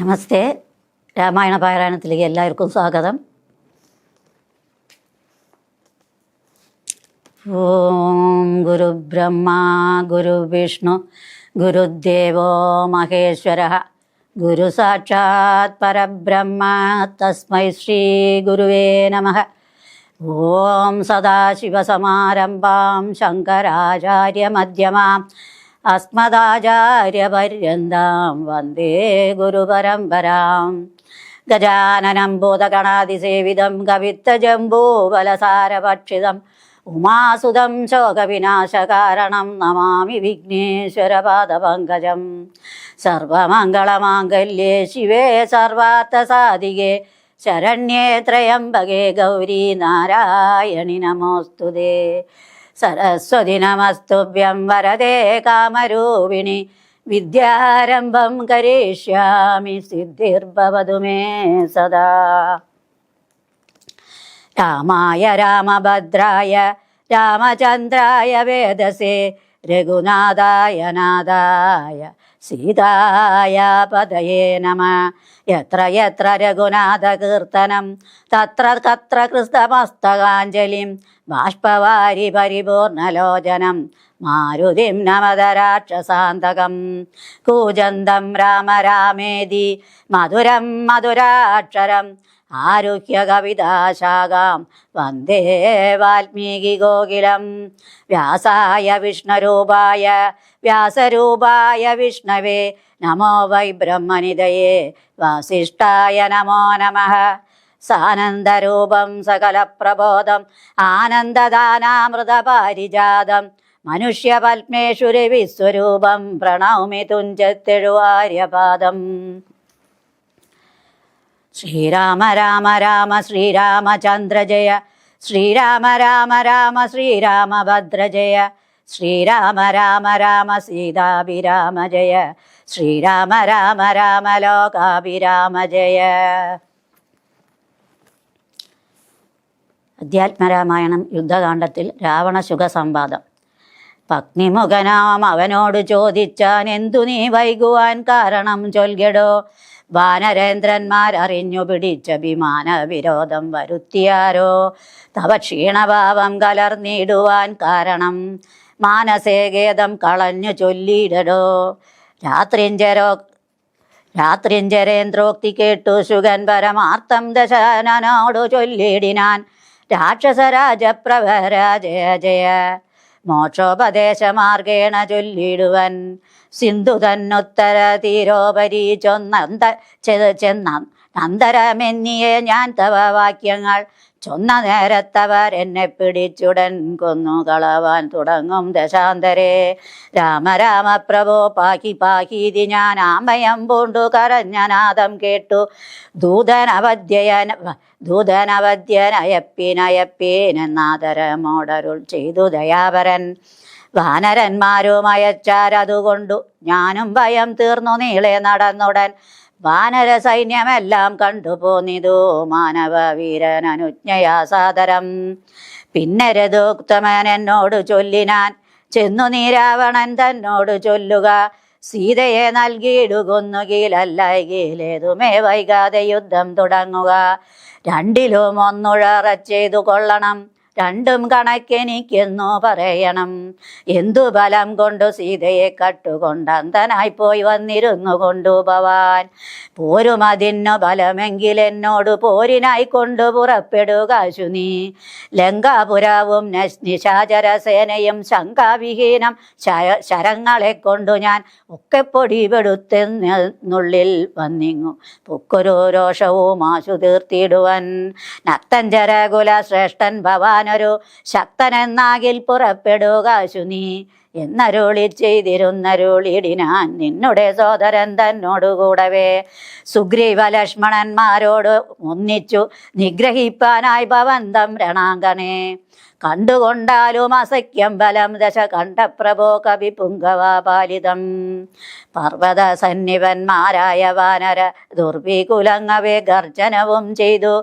നമസ്തേ. രാമായണ പാരായണത്തിലേക്ക് എല്ലാവർക്കും സ്വാഗതം. ഓം ഗുരുബ്രഹ്മ ഗുരുവിഷ്ണു ഗുരുദേവോ മഹേശ്വരഃ ഗുരു സാക്ഷാത് പരബ്രഹ്മ തസ്മൈ ശ്രീ ഗുരുവേ നമഃ. ഓം സദാശിവസമാരംഭാം ശങ്കരാചാര്യമധ്യമാം അസ്മദാചാര്യപര്യന്താം വന്ദേ ഗുരുപരമ്പരാം. ഗജാനനം ഭൂതഗണാതിസേവിതം കവിത്തജംബൂബലസാരഭക്ഷിതം ഉമാസുതം ശോകവിനാശകാരണം നമാമി വിഘ്നേശ്വരപാദപങ്കജം. സർവമംഗളമാംഗല്യേ ശിവേ സർവാർത്ഥസാധികേ ശരണ്യേ ത്രയംബകേ ഗൗരി നാരായണി നമോസ്തുതേ. സരസ്വതി നമസ്തുഭ്യം വരദേ കാമരൂപിണി വിദ്യാരംഭം കരിഷ്യാമി സിദ്ധിർഭവതു മേ സദാ. രാമായ രാമഭദ്രായ രാമചന്ദ്രായ വേദസേ രഘുനാഥായ നാഥായ സീതായ പതയേ നമഃ. യത്ര യത്ര രഘുനാഥകീർത്തനം തത്ര തത്ര കൃതമസ്തകാഞ്ജലിം ബാഷ്പവാരി പരിപൂർണലോചനം മാരുതിം നമത രാക്ഷസാന്തകം. കൂജന്തം രാമ രാമേതി മധുരം മധുരാക്ഷരം ആരുഹ്യ കവിതാശാഖാം വന്ദേ വാൽമീകി കോകിലം. വ്യാസായ വിഷ്ണുരൂപായ വ്യാസരൂപായ വിഷ്ണവേ നമോ വൈ ബ്രഹ്മനിധയേ വാസിഷ്ഠായ നമോ നമഃ. സാനന്ദരൂപം സകലപ്രബോധം ആനന്ദദാനാമൃതപാരിജാതം മനുഷ്യപത്മേഷു രവിസ്വരൂപം പ്രണൗമി തുഞ്ചത്തെഴുവാര്യപാദം. ശ്രീരാമ രാമ രാമ ശ്രീരാമചന്ദ്ര ജയ ശ്രീരാമ രാമ രാമ ശ്രീരാമഭദ്ര ജയ ശ്രീരാമ രാമ രാമ സീതാഭിരാമ ജയ ശ്രീരാമ രാമ രാമ ലോകാഭിരാമ ജയ. അധ്യാത്മരാമായണം യുദ്ധകാണ്ഡത്തിൽ രാവണശുക സംവാദം. പത്നിമുഖനാം അവനോട് ചോദിച്ചാൻ, എന്തു നീ വൈകുവാൻ കാരണം ചൊൽകെടോ. വാനരേന്ദ്രന്മാർ അറിഞ്ഞു പിടിച്ച വിമാന വിരോധം വരുത്തിയാരോ. തവ ക്ഷീണഭാവം കലർന്നിടുവാൻ കാരണം മാനസേഖേദം കളഞ്ഞു ചൊല്ലിയിടടോ. രാത്രിഞ്ചരേന്ദ്രോക്തി കേട്ടു ശുഗൻ പരമാർത്ഥം ദശാനനോടു ചൊല്ലിടിനാൻ. രാക്ഷസരാജപ്രഭര ജയ ജയ മോക്ഷോപദേശമാർഗേണ ചൊല്ലിടുവൻ. സിന്ധു തന്നുത്തര തീരോപരി ചെന്നന്തരമെന്നിയെ ഞാൻ തവ വാക്യങ്ങൾ ചൊന്ന നേരത്തവർ എന്നെ പിടിച്ചുടൻ കൊന്നു കളവാൻ തുടങ്ങും ദശാന്തരേ. രാമ രാമ പ്രഭോ പാഹി പാഹീതി ഞാൻ ആമയം പൂണ്ടു കരഞ്ഞനാദം കേട്ടു. ദൂതനവദ്യനയപ്പീനയപ്പീനെന്നാദരമോടരുൾ ചെയ്തു ദയാപരൻ. വാനരന്മാരും അയച്ചാരതുകൊണ്ടു ഞാനും ഭയം തീർന്നു നീളെ നടന്നുടൻ. വാനര സൈന്യമെല്ലാം കണ്ടുപോന്നിതു മാനവ വീരൻ അനുജ്ഞയാ സാദരം. പിന്നെ രഥോക്തമൻ എന്നോട് ചൊല്ലിനാൻ, ചെന്നു നീ രാവണൻ തന്നോട് ചൊല്ലുക. സീതയെ നൽകിയിടുകൊന്നുകീലല്ലകീലേതുമേ വൈകാതെ യുദ്ധം തുടങ്ങുക. രണ്ടിലും ഒന്നുഴറ ചെയ്തു കൊള്ളണം, രണ്ടും കണക്കെനിക്കെന്നു പറയണം. എന്തു ബലം കൊണ്ടു സീതയെ കട്ടുകൊണ്ട് അന്തനായി പോയി വന്നിരുന്നു കൊണ്ടു ഭവാൻ. പോരുമതിന്നു ബലമെങ്കിൽ എന്നോട് പോരിനായി കൊണ്ടു പുറപ്പെടുക ശുനി. ലങ്കാപുരവും നിശാചരസേനയും ശങ്കാവിഹീനം ശരങ്ങളെ കൊണ്ടു ഞാൻ ഒക്കെ പൊടിപെടുത്തെന്നുള്ളിൽ വന്നിങ്ങു പൊക്കൊരു രോഷവും ആശു തീർത്തിടുവൻ. നക്തഞ്ചരകുല ശ്രേഷ്ഠൻ ഭവാൻ ഒരു ശക്തനെന്നാകിൽ പുറപ്പെടുക ശുനി എന്നരുളി ചെയ്തിരുന്നരുളിടിനാൻ നിന്നുടെ സോദരൻ തന്നോടുകൂടവേ. സുഗ്രീവ ലക്ഷ്മണന്മാരോട് ഒന്നിച്ചു നിഗ്രഹിപ്പാനായി ഭവന്തം രണാങ്കണേ. കണ്ടുകൊണ്ടാലും അസഖ്യം ബലം ദശ കണ്ഠപ്രഭോ കവി പുങ്കവാപാലിതം. പർവ്വത സന്നിപന്മാരായ വാനര ദുർവികുലങ്ങവേ ഗർജനവും ചെയ്തു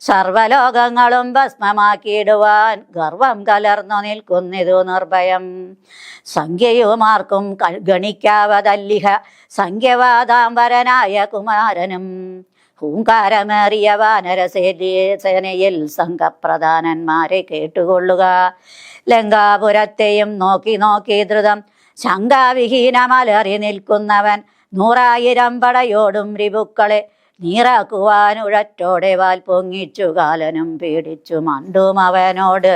സർവലോകങ്ങളും ഭസ്മമാക്കിയിടുവാൻ ഗർവം കലർന്നു നിൽക്കുന്നിതു നിർഭയം. സംഖ്യയുമാർക്കും ഗണിക്കാവതല്ലിഹ സംഖ്യവാദാംബരനായ കുമാരനും. ഹൂങ്കാരമേറിയ വാനരസേനയിൽ സംഘപ്രധാനന്മാരെ കേട്ടുകൊള്ളുക. ലങ്കാപുരത്തെയും നോക്കി നോക്കി ധൃതം ശങ്കാവിഹീനമലറി നിൽക്കുന്നവൻ 100,000 പടയോടും റിപുക്കളെ നീറാക്കുവാനുഴറ്റോടെ വാൽ പൊങ്ങിച്ചു കാലനും പീഡിച്ചു മണ്ടും അവനോട്.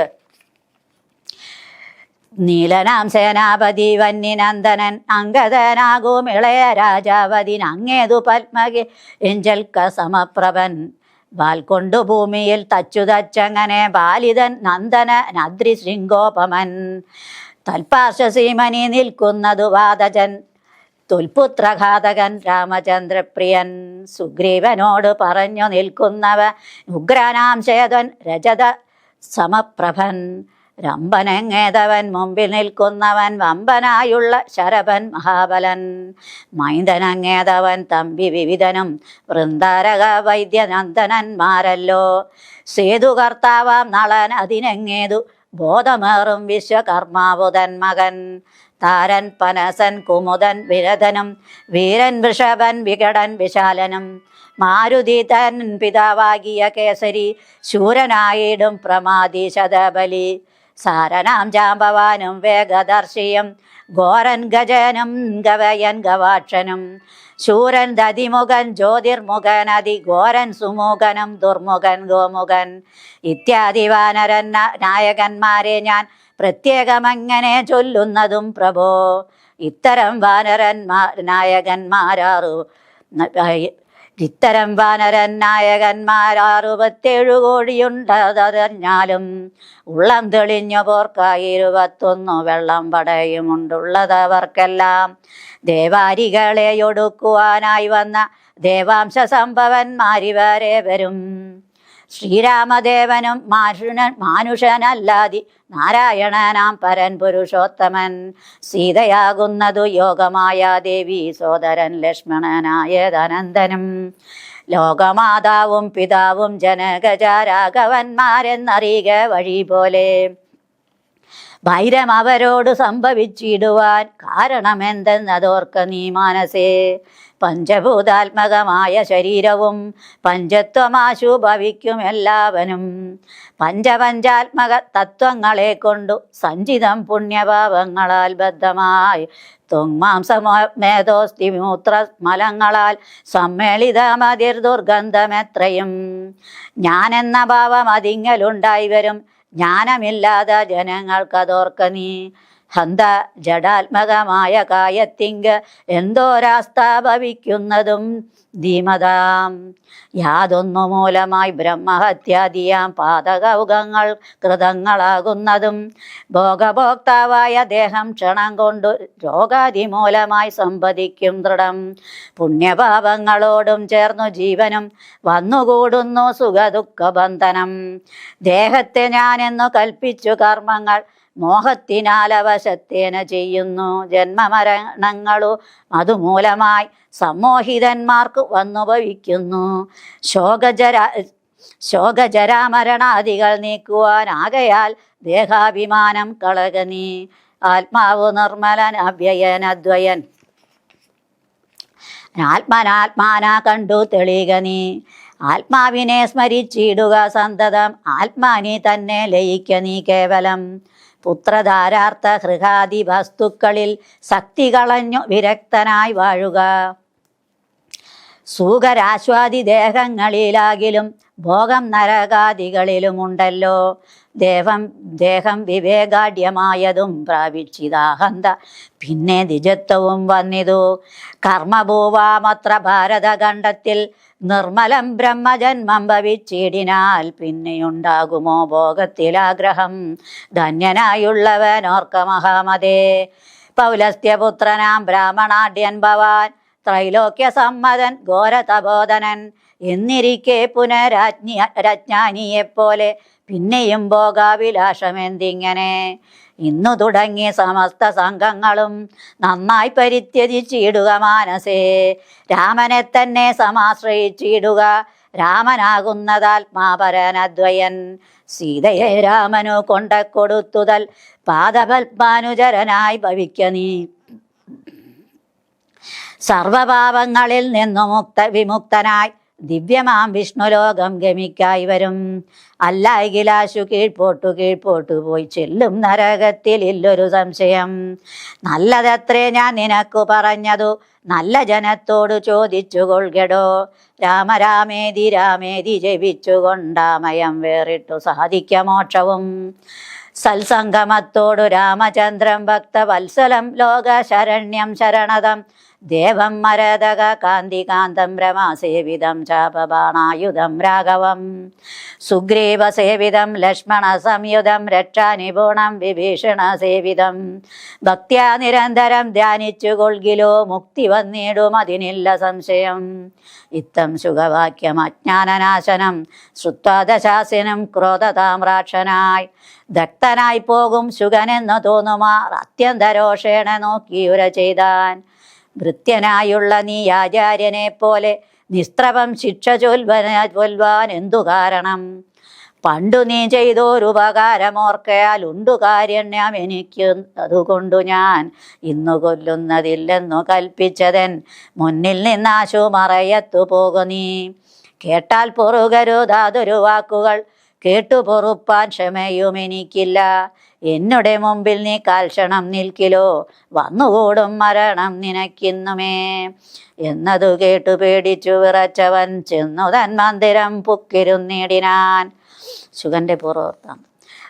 നീലനാം സേനാപതി വന്യനന്ദനൻ അങ്കദനാകും ഇളയ രാജാവതിനങ്ങേതു പത്മകി എഞ്ചൽക്ക സമപ്രഭൻ. വാൽ കൊണ്ടു ഭൂമിയിൽ തച്ചു തച്ചങ്ങനെ ബാലിതൻ നന്ദന നദ്രി ശൃംഗോപമൻ. തൽപാർശ്വസീമനി നിൽക്കുന്നതു വാതജൻ തുൽപുത്രഘാതകൻ രാമചന്ദ്രപ്രിയൻ. സുഗ്രീവനോട് പറഞ്ഞു നിൽക്കുന്നവ ഉഗ്രനാം ചേതൻ രജത സമപ്രഭൻ. രംഭനങ്ങേതവൻ മുമ്പിൽ നിൽക്കുന്നവൻ വമ്പനായുള്ള ശരഭൻ മഹാബലൻ. മൈന്ദനങ്ങേതവൻ തമ്പി വിവിധനും വൃന്ദാരക വൈദ്യനന്ദനന്മാരല്ലോ. സേതുകർത്താവാം നളൻ അതിനെങ്ങേതു ബോധമേറും വിശ്വകർമാവുതൻ മകൻ. താരൻ പനസൻ കുമുദൻ വിരധനും വീരൻ വൃഷഭൻ വികടൻ വിശാലനും. മാരുതി തൻ പിതാവാകിയ കേസരി ശൂരനായിടും പ്രമാദി ശതബലി. സാരനാം ജാമ്പവാനും വേഗദർശിയും ഘോരൻ ഗജനും ഗവയൻ ഗവാക്ഷനും. ശൂരൻ ദതിമുഖൻ ജ്യോതിർമുഖൻ അതിഘോരൻ സുമുഖനും ദുർമുഖൻ ഗോമുഖൻ. ഇത്യാദി വാനരൻ നായകന്മാരെ ഞാൻ പ്രത്യേകമങ്ങനെ ചൊല്ലുന്നതും പ്രഭോ. ഇത്തരം നായകന്മാർ 67 കോടിയുണ്ടതറിഞ്ഞാലും ഉള്ളം തെളിഞ്ഞു പോർക്കായി 21 വെള്ളം പടയുമുണ്ടുള്ളതവർക്കെല്ലാം. ദേവാരികളെ ഒടുക്കുവാനായി വന്ന ദേവാംശ സംഭവന്മാരിവരെ വരും. ശ്രീരാമദേവനും മാനുഷനല്ലാതി നാരായണനാം പരൻ പുരുഷോത്തമൻ. സീതയാകുന്നതു യോഗമായ ദേവി സോദരൻ ലക്ഷ്മണനായ ധനന്ദനും. ലോകമാതാവും പിതാവും ജനകജാരാഘവന്മാരെന്നറിയുക വഴി പോലെ. ഭൈരം അവരോട് സംഭവിച്ചിടുവാൻ കാരണമെന്തെന്നതോർക്ക നീ മാനസേ. പഞ്ചഭൂതാത്മകമായ ശരീരവും പഞ്ചത്വമാശു ഭവിക്കും എല്ലാവനും. പഞ്ചപഞ്ചാത്മക തത്വങ്ങളെ കൊണ്ടു സഞ്ചിതം പുണ്യഭാവങ്ങളാൽ ബദ്ധമായി ത്വങ്മാംസമേധോസ്തി മൂത്ര മലങ്ങളാൽ സമ്മേളിതമതിർ ദുർഗന്ധമെത്രയും. ഞാനെന്ന ഭാവം അതിങ്ങലുണ്ടായി വരും ജ്ഞാനമില്ലാത്ത ജനങ്ങൾക്കതോർക്ക നീ. ഹന്ത ജഡാത്മകമായ കായത്തിങ്ക് എന്തോരാസ്ഥ ഭവിക്കുന്നതും ധീമതാം. യാതൊന്നു മൂലമായി ബ്രഹ്മഹത്യാദിയാം പാതകൗകങ്ങൾ കൃതങ്ങളാകുന്നതും. ഭോഗഭോക്താവായ ദേഹം ക്ഷണം കൊണ്ടു രോഗാദി മൂലമായി സമ്പദിക്കും ദൃഢം. പുണ്യപാപങ്ങളോടും ചേർന്നു ജീവനും വന്നുകൂടുന്നു സുഖദുഃഖബന്ധനം. ദേഹത്തെ ഞാനെന്നു കൽപ്പിച്ചു കർമ്മങ്ങൾ മോഹത്തിനാലവശത്തേന ചെയ്യുന്നു. ജന്മമരണങ്ങളു അതുമൂലമായി സമ്മോഹിതന്മാർക്ക് വന്നുഭവിക്കുന്നു. ശോകജരാമരണാദികൾ നീക്കുവാനാകയാൽ ദേഹാഭിമാനം കളക നീ. ആത്മാവ് നിർമ്മലൻ അവ്യയൻ അദ്വയൻ ആത്മനാത്മാന കണ്ടു തെളിയുക നീ. ആത്മാവിനെ സ്മരിച്ചിടുക സന്തതം. ആത്മാനി തന്നെ ലയിക്ക നീ കേവലം. പുത്രധാരാർത്ഥ ഹൃഹാദി വസ്തുക്കളിൽ ശക്തി കളഞ്ഞു വിരക്തനായി വാഴുക. സുഖരാശ്വാദി ദേഹങ്ങളിലാകിലും ഭോഗം നരകാദികളിലുമുണ്ടല്ലോ. ദേഹം വിവേകാഢ്യമായതും പ്രാപിച്ചിതാഹന്ത പിന്നെ ദ്വിജത്വവും വന്നിതു. കർമ്മഭൂവാമത്ര ഭാരതഖണ്ഡത്തിൽ നിർമ്മലം ബ്രഹ്മജന്മം ഭവിച്ചിടിനാൽ പിന്നെയുണ്ടാകുമോ ഭോഗത്തിലാഗ്രഹം. ധന്യനായുള്ളവനോർക്ക മഹാമതേ. പൗലസ്ത്യപുത്രനാം ബ്രാഹ്മണാഢ്യൻ ഭവാൻ ത്രൈലോക്യ സമ്മതൻ ഘോരതബോധനൻ. എന്നിരിക്കെ രജ്ഞാനിയെപ്പോലെ പിന്നെയും ഭോഗാഭിലാഷമെന്തിങ്ങനെ? ഇന്നു തുടങ്ങി സമസ്ത സംഘങ്ങളും നന്നായി പരിത്യജിച്ചിടുക മാനസേ. രാമനെ തന്നെ സമാശ്രയിച്ചിടുക. രാമനാകുന്നതാത്മാപരനദ്വയൻ. സീതയെ രാമനു കൊണ്ടക്കൊടുത്തുതൽ പാദപത്മാനുചരനായി ഭവിക്ക നീ. സർവപാപങ്ങളിൽ നിന്നു വിമുക്തനായി ദിവ്യമാം വിഷ്ണുലോകം ഗമിക്കായി വരും. അല്ലായിലാശു കീഴ്പോട്ടു പോയി ചെല്ലും നരകത്തിൽ ഇല്ലൊരു സംശയം. നല്ലതത്രേ ഞാൻ നിനക്കു പറഞ്ഞതു, നല്ല ജനത്തോടു ചോദിച്ചു കൊൾകെടോ. രാമേതി ജപിച്ചുകൊണ്ടാമയം വേറിട്ടു സാധിക്ക മോക്ഷവും. സത്സംഗമത്തോടു രാമചന്ദ്രം ഭക്തവത്സലം ലോക ശരണ്യം ശരണതം ദേവം മരതക കാന്തികാന്തം രമാസേവിതം ചാപബാണായുധം രാഘവം സുഗ്രീവസേവിതം ലക്ഷ്മണ സംയുതം രക്ഷാനിപുണം വിഭീഷണ സേവിതം. ഭക്ത്യാ നിരന്തരം ധ്യാനിച്ചു കൊൾകിലോ മുക്തി വന്നിടും അതിനില്ല സംശയം. ഇത്തം സുഖവാക്യം അജ്ഞാനനാശനം ശ്രുത്വാ ദശാസിനം ക്രോധതാമ്രാക്ഷനായി ദക്തനായി പോകും ശുഗനെന്നു തോന്നുമാർ അത്യന്തരോഷേണ നോക്കിയുര ചെയ്താൻ. ഭൃത്യനായുള്ള നീ ആചാര്യനെ പോലെ നിസ്ത്രവം ശിക്ഷ ചൊൽവാൻ എന്തു കാരണം? പണ്ടു നീ ചെയ്തോരുപകാരമോർക്കയാൽ ഉണ്ടു കാരുണ്യം എനിക്ക്, അതുകൊണ്ടു ഞാൻ ഇന്നു കൊല്ലുന്നതില്ലെന്നു കൽപ്പിച്ചതൻ മുന്നിൽ നിന്നാശു മറയത്തു പോകു നീ. കേട്ടാൽ പൊറുകരുതാതൊരു വാക്കുകൾ, കേട്ടു പൊറുപ്പാൻ ക്ഷമയും എനിക്കില്ല. എന്നുടെ മുമ്പിൽ നീ കാൽക്ഷണം നിൽക്കിലോ, വന്നുകൂടും മരണം നിനക്കിന്നുമേ. എന്നതു കേട്ടു പേടിച്ചു വിറച്ചവൻ ചെന്നു തൻ മന്ദിരം പുക്കിരുന്നിടിനാൻ. ശുഗന്റെ പൂർവ്വവൃത്താന്തം.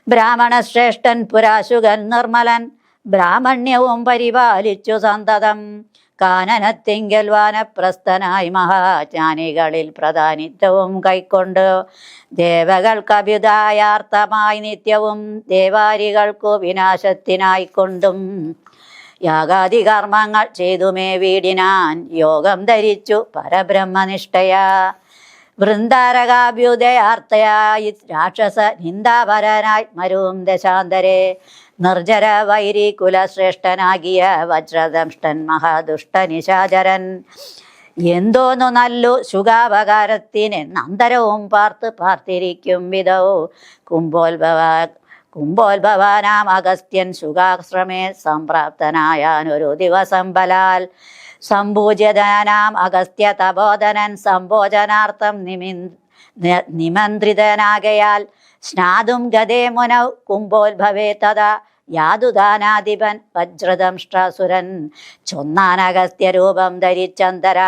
ബ്രാഹ്മണശ്രേഷ്ഠൻ പുരാശുഗൻ നിർമ്മലൻ ബ്രാഹ്മണ്യവും പരിപാലിച്ചു സന്തതം. കാനനത്തിങ്കൽ വാനപ്രസ്ഥനായി മഹാജ്ഞാനികളിൽ പ്രധാനിത്വവും കൈക്കൊണ്ട് ദേവകൾക്കഭ്യുദായാർത്ഥമായി നിത്യവും ദേവാരികൾക്കു വിനാശത്തിനായിക്കൊണ്ടും യാഗാദി കർമ്മങ്ങൾ ചെയ്തുമേ വീടിനാൻ യോഗം ധരിച്ചു പരബ്രഹ്മനിഷ്ഠയാ. വൃന്ദാരകാഭ്യുദയാർത്ഥയായി രാക്ഷസ നിന്ദാപരനായി മരുവും ദശാന്തരെ നിർജര വൈരി കുലശ്രേഷ്ഠനാകിയ വജ്രദംഷ്ടൻ മഹാദുഷ്ടനിശാചരൻ. എന്തോന്നു നല്ലു ശുഖാപകാരത്തിനെന്നന്തരവും പാർത്തിരിക്കും വിധവും കുംഭോത്ഭവാനാം അഗസ്ത്യൻ ശുഖാശ്രമേ സംപ്രാപ്തനായാനൊരു ദിവസം ബലാൽ. സംഭൂജ്യനാം അഗസ്ത്യ തപോധനൻ സംഭോജനാർത്ഥം നിമന്ത്രിതനാകയാൽ സ്നാതും ഗതേ മുനൗ കുംഭോത്ഭവേ തഥാ യാതുദാനാധിപൻ വജ്രദംഷ്ട്രാസുരൻ. ചൊന്നാൻ അഗസ്ത്യരൂപം ധരിച്ചന്തര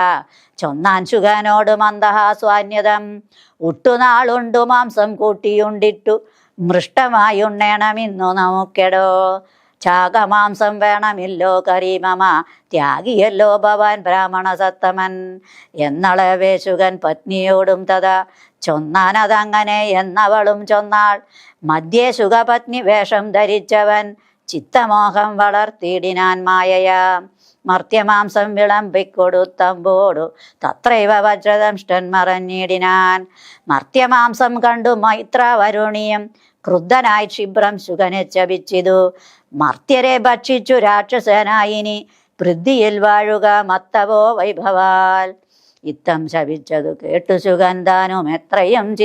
ചൊന്നാൻ ശുഗനോട് മന്ദഹാസ്വാന്യതം. ഒട്ടുനാളുണ്ടു മാംസം കൂട്ടിയുണ്ടിട്ടു മൃഷ്ടമായുണ്ണേണമിന്നു നമുക്കെടോ. ചാകമാംസം വേണമില്ലോ കരീമമ ത്യാഗിയല്ലോ ഭവാൻ ബ്രാഹ്മണ സത്തമൻ. എന്നളവേ ശുഗൻ പത്നിയോടും തഥാ ചൊന്നാനതങ്ങനെ എന്നവളും ചൊന്നാൾ. മധ്യേ ശുഗപത്നി വേഷം ധരിച്ചവൻ ചിത്തമോഹം വളർത്തിയിടിനാൻ മായയാ. മർത്യമാംസം വിളമ്പിക്കൊടുത്തമ്പോടു തത്രൈവ വജ്രദംഷ്ടൻ മറഞ്ഞിടിനാൻ. മർത്യമാംസം കണ്ടു മൈത്രവരുണിയും ക്രുദ്ധനായി ക്ഷിപ്രം ശുഗനെ ശപിച്ചിതു. മർത്യരെ ഭക്ഷിച്ചു രാക്ഷസനായിനി പൃഥ്വിയിൽ വാഴുക മത്തവോ വൈഭവാൽ. ഇത്തം ശപിച്ചതു കേട്ടു ശുഗൻ താനും എത്രയും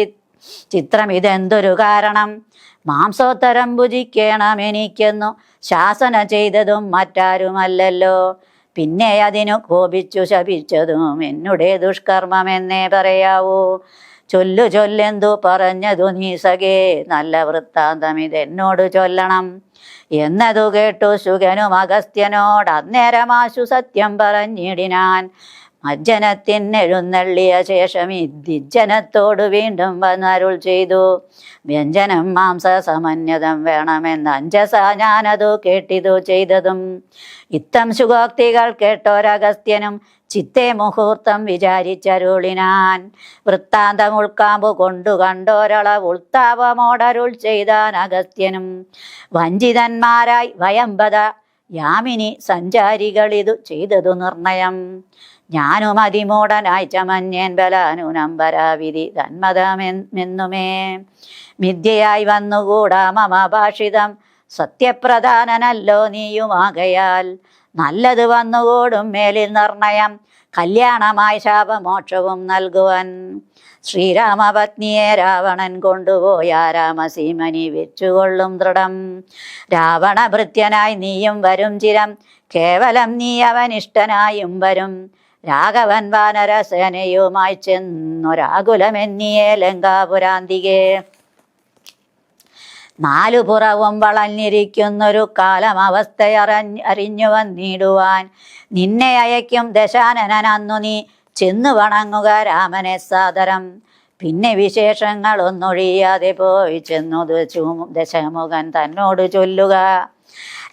ചിത്രം ഇതെന്തൊരു കാരണം? മാംസോത്തരം ഭുജിക്കണം എനിക്കെന്നു ശാസന ചെയ്തതും മറ്റാരുമല്ലല്ലോ. പിന്നെ അതിനു കോപിച്ചു ശപിച്ചതും എന്നുടെ ദുഷ്കർമ്മമെന്നേ പറയാവൂ. ചൊല്ലെന്തു പറഞ്ഞതു നീ സഖേ, നല്ല വൃത്താന്തം ഇതെന്നോട് ചൊല്ലണം. എന്നതു കേട്ടു ശുഗനും അഗസ്ത്യനോട് അന്നേരമാശു സത്യം പറഞ്ഞിടിനാൻ. മജ്ജനത്തിനെഴുന്നള്ളിയ ശേഷം ദിജ്ജനത്തോടു വീണ്ടും വന്നരുൾ ചെയ്തു. വ്യഞ്ജനം മാംസ സമന്യതം വേണമെന്ന് അഞ്ജസ ഞാനതു കേട്ടിതു ചെയ്തതും. ഇത്തം ശുഗോക്തികൾ കേട്ടോരഗസ്ത്യനും ചിത്തേ മുഹൂർത്തം വിചാരിച്ചരുളിനാൻ. വൃത്താന്തം ഉൾക്കാമ്പു കൊണ്ടു കണ്ടോരളവ് ഉൾത്താപമോടരുൾ ചെയ്താൻ അഗസ്ത്യനും. വഞ്ചിതന്മാരായി വയമ്പത യാമിനി സഞ്ചാരികളിതു ചെയ്തതു നിർണയം. ഞാനും അതിമൂഢനായി ചമഞ്ഞേൻ ബലാനുനമ്പരാവിധി തന്മതമെന്നുമേ മിഥ്യയായി വന്നുകൂടാ മമ ഭാഷിതം സത്യപ്രധാനനല്ലോ നീയുമാകയാൽ നല്ലത് വന്നുകൂടും മേലിൽ നിർണയം കല്യാണമായി ശാപമോക്ഷവും നൽകുവൻ ശ്രീരാമപത്നിയെ രാവണൻ കൊണ്ടുപോയ രാമസീമനി വെച്ചുകൊള്ളും ദൃഢം രാവണഭൃത്യനായി നീയും വരും ചിരം കേവലം നീ അവനിഷ്ടനായും വരും രാഘവൻ വാനരസേനയുമായി ചെന്നൊരാകുലമെന്നിയേ ലങ്കാപുരാന്തികേ നാലുപുറവും വളഞ്ഞിരിക്കുന്നൊരു കാലം അവസ്ഥയറിഞ്ഞു വന്നിടുവാൻ നിന്നെ അയക്കും ദശാനനൻ അന്നു നീ ചെന്നു വണങ്ങുക രാമനെ സാദരം പിന്നെ വിശേഷങ്ങളൊന്നൊഴിയാതെ പോയി ചെന്നു ദശമുഖൻ തന്നോട് ചൊല്ലുക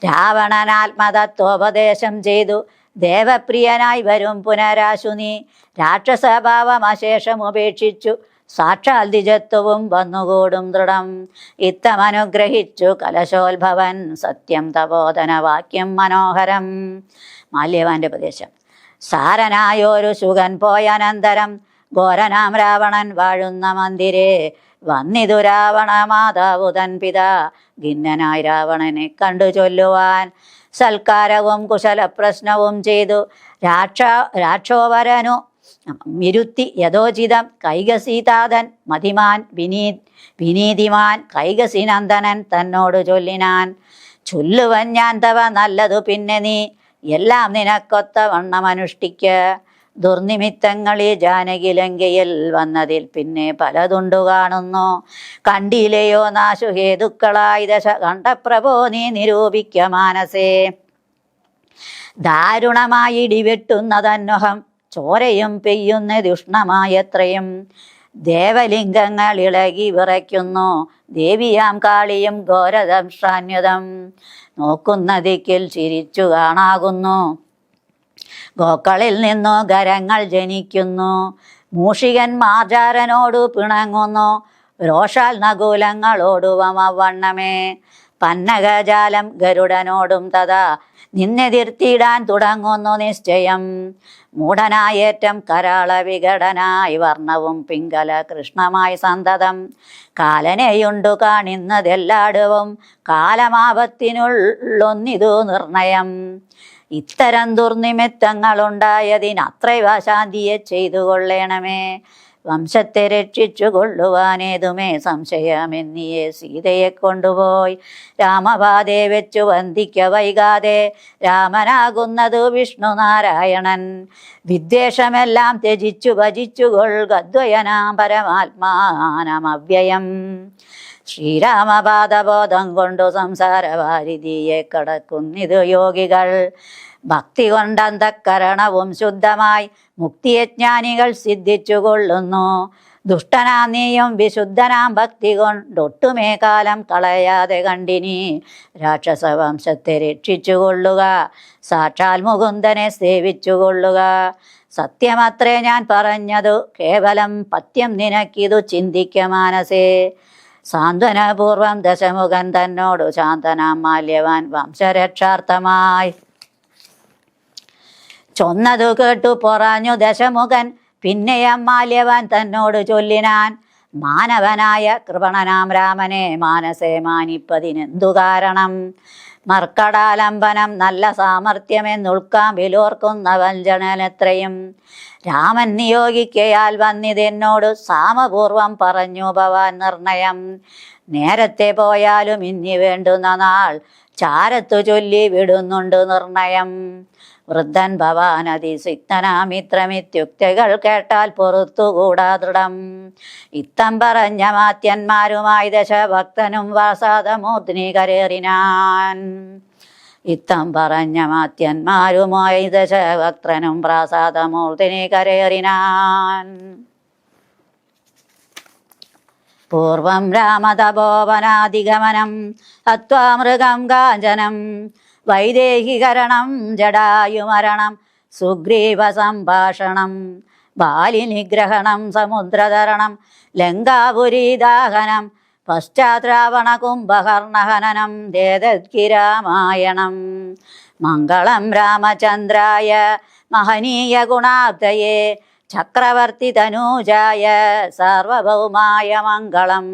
രാവണൻ ആത്മതത്വോപദേശം ചെയ്തു ദേവപ്രിയനായി വരും പുനരാശു നീ രാക്ഷസഭാവം അശേഷം ഉപേക്ഷിച്ചു സാക്ഷാൽ ദ്വിജത്വവും വന്നുകൂടും ദൃഢം ഇത്തമനുഗ്രഹിച്ചു കലശോത്ഭവൻ സത്യം തപോധന വാക്യം മനോഹരം മാല്യവാന്റെ ഉപദേശം സാരനായൊരു ശുഗൻ പോയനന്തരം ഘോരനാം രാവണൻ വാഴുന്ന മന്ദിരേ വന്നിതു രാവണ മാതാവു തൻ പിതാ ഖിന്നനായി രാവണനെ കണ്ടു ചൊല്ലുവാൻ സൽക്കാരവും കുശലപ്രശ്നവും ചെയ്തു രാക്ഷോവരനു മിരുത്തി യഥോചിതം കൈകസീതാതൻ മതിമാൻ വിനീതിമാൻ കൈകസിനന്ദനൻ തന്നോട് ചൊല്ലിനാൻ ചൊല്ലുവൻ ഞാൻ തവ നല്ലതു പിന്നെ നീ എല്ലാം നിനക്കൊത്ത വണ്ണമനുഷ്ഠിക്ക ദുർനിമിത്തങ്ങളി ജാനകിലങ്കയിൽ വന്നതിൽ പിന്നെ പലതുണ്ടു കാണുന്നു കണ്ടിലെയോ നാശുഹേതുക്കളായി ദശ കണ്ടപ്രഭോ നീ നിരൂപിക്ക മാനസേ ദാരുണമായി ഇടിവെട്ടുന്നതന്വഹം ചോരയും പെയ്യുന്നതുഷ്ണമായത്രയും ദേവലിംഗങ്ങൾ ഇളകി വിറയ്ക്കുന്നു ദേവിയാം കാളിയും ഘോരദംഷ്ടാന്യതം നോക്കുന്ന ദിക്കിൽ ചിരിച്ചു കാണാകുന്നു ഗോക്കളിൽ നിന്നു ഗരങ്ങൾ ജനിക്കുന്നു മൂഷികൻ മാർജാരനോടു പിണങ്ങുന്നു രോഷാൽ നകുലങ്ങളോടുവമവണ്ണമേ പന്നകജാലം ഗരുഡനോടും തഥാ നിന്നെതിർത്തിടാൻ തുടങ്ങുന്നു നിശ്ചയം മൂഢനായേറ്റം കരാള വികടനായി വർണ്ണവും പിങ്കല കൃഷ്ണമായി സന്തതം കാലനെയുണ്ടു കാണിന്നതെല്ലാടവും കാലമാപത്തിനുള്ളൊന്നിതു നിർണയം ഇത്തരം ദുർനിമിത്തങ്ങളുണ്ടായതിനത്രൈവ ശാന്തിയെ ചെയ്തു കൊള്ളേണമേ വംശത്തെ രക്ഷിച്ചു കൊള്ളുവാനേതുമേ സംശയമെന്നിയെ സീതയെ കൊണ്ടുപോയി രാമപാതേ വെച്ചു വന്ദിക്ക വൈകാതെ രാമനാകുന്നതു വിഷ്ണു നാരായണൻ വിദ്വേഷമെല്ലാം ത്യജിച്ചു ഭജിച്ചു കൊൾഗദ്വയനാം പരമാത്മാനമവ്യയം ശ്രീരാമപാദബോധം കൊണ്ടു സംസാരവാരിധിയെ കടക്കുന്നിതു യോഗികൾ ഭക്തി കൊണ്ടന്തക്കരണവും ശുദ്ധമായി മുക്തിയജ്ഞാനികൾ സിദ്ധിച്ചു കൊള്ളുന്നു ദുഷ്ടനാം നീയും വിശുദ്ധനാം ഭക്തി കൊണ്ടൊട്ടുമേ കാലം കളയാതെ കണ്ടിനി രാക്ഷസവംശത്തെ രക്ഷിച്ചു കൊള്ളുക സാക്ഷാൽ മുകുന്ദനെ സേവിച്ചു കൊള്ളുക സത്യമത്രേ ഞാൻ പറഞ്ഞതു കേവലം പഥ്യം നിനക്കിതു ചിന്തിക്ക മാനസേ സാന്ത്വനപൂർവം ദശമുഖൻ തന്നോടു ശാന്തനാം മാല്യവാൻ വംശരക്ഷാർത്ഥമായി ചൊന്നതു കേട്ടു പൊറഞ്ഞു ദശമുഖൻ പിന്നെയം മാല്യവാൻ തന്നോട് ചൊല്ലിനാൻ മാനവനായ കൃപണനാം രാമനെ മാനസേ മാനിപ്പതിനെന്തു കാരണം മർക്കടാലംബനം നല്ല സാമർഥ്യമെന്നുൾക്കാമ്പിലോർക്കുന്ന വഞ്ചനനെത്രയും രാമൻ നിയോഗിക്കയാൽ വന്നിതെന്നോട് സാമപൂർവം പറഞ്ഞു ഭവാൻ നിർണയം നേരത്തെ പോയാലും ഇനി വേണ്ടുന്ന നാൾ ചാരത്തു ചൊല്ലി വിടുന്നുണ്ട് നിർണയം വൃദ്ധൻ ഭവാൻ അതിസിക്തനാമിത്രമിത്യുക്തികൾ കേട്ടാൽ പൊറുത്തുകൂടാ ദൃഢം ഇത്തം പറഞ്ഞ മാത്യന്മാരുമായി ദശഭക്തനും വാസാദമൂർധ്നി കരേറിനാൻ ഇത്തം പറഞ്ഞ മാത്യന്മാരുമായി ദശഭക്തനും പ്രാസാദമൂർധ്നി കരേറിനാൻ പൂർവം രാമതപോവനാധിഗമനം ഹത്വാ മൃഗം കാഞ്ചനം വൈദേഹികരണം ജടായുമരണം സുഗ്രീവ സംഭാഷണം ബാലിനിഗ്രഹണം സമുദ്രതരണം ലങ്കാപുരീദാഹനം പശ്ചാത്രാവണ കുംഭകർണഹനനം ദേദത്കിരാമായണം മംഗളം രാമചന്ദ്രായ മഹനീയ ഗുണാബ്ദയേ ചക്രവർത്തി തനൂജായ സാർവഭൗമായ മംഗളം.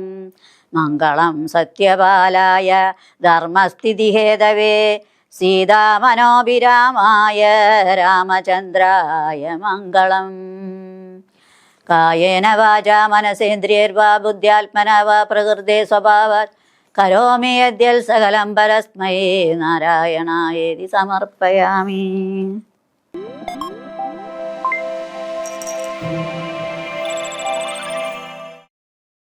മംഗളം സത്യപാലായ ധർമ്മസ്ഥിതിഹേതവേ സീതാമനോഭിരാമായ രാമചന്ദ്രായ മംഗളം. കായേന വാചാ മനസേന്ദ്രിയർവാ ബുദ്ധ്യാത്മനാ വാ പ്രകൃതേ സ്വഭാവാത് കരോമി യദ്യൽ സകലം പരസ്മൈ നാരായണായേതി സമർപ്പയാമി.